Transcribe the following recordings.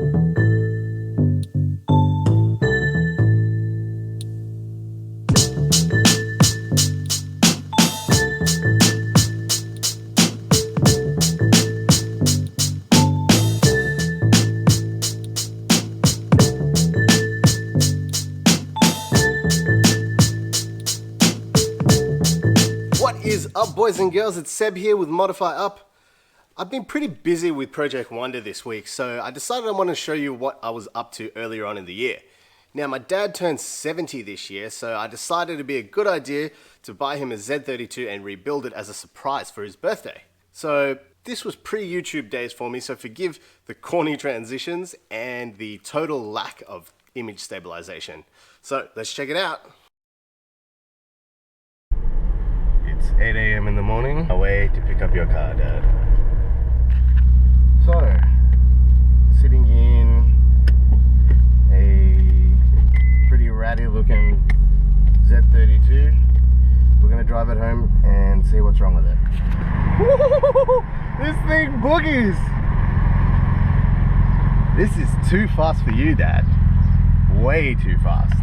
What is up, boys and girls? It's Seb here with Modify Up. I've been pretty busy with Project Wonder this week, so I decided I want to show you what I was up to earlier on in the year. Now, my dad turned 70 this year, so I decided it'd be a good idea to buy him a Z32 and rebuild it as a surprise for his birthday. So this was pre-YouTube days for me, so forgive the corny transitions and the total lack of image stabilization. So let's check it out. It's 8 AM in the morning, away to pick up your car, Dad. So, sitting in a pretty ratty looking Z32. We're gonna drive it home and see what's wrong with it. This thing boogies! This is too fast for you, Dad. Way too fast.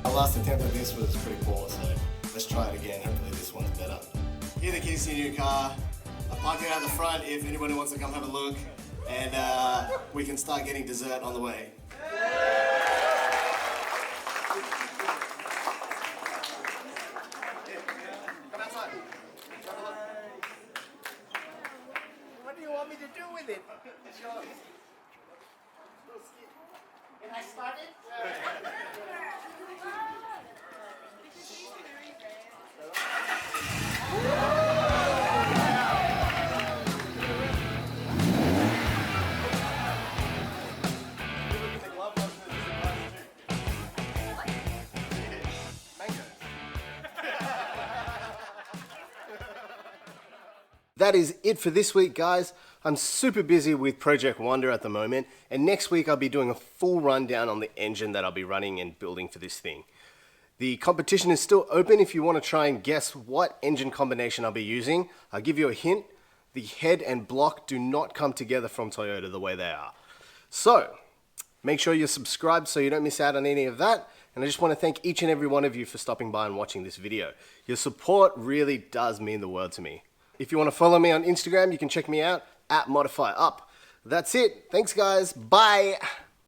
Our last attempt at this was pretty poor, so let's try it again. Hopefully this one's better. Here are the keys to your new car. I parked it out the front if anybody wants to come have a look, and we can start getting dessert on the way. Come outside. What do you want me to do with it? It's yours. Can I start it? That is it for this week, guys. I'm super busy with Project Wonder at the moment, and next week I'll be doing a full rundown on the engine that I'll be running and building for this thing. The competition is still open if you want to try and guess what engine combination I'll be using. I'll give you a hint. The head and block do not come together from Toyota the way they are. So, make sure you're subscribed so you don't miss out on any of that. And I just want to thank each and every one of you for stopping by and watching this video. Your support really does mean the world to me. If you want to follow me on Instagram, you can check me out at ModifyUp. That's it. Thanks guys. Bye.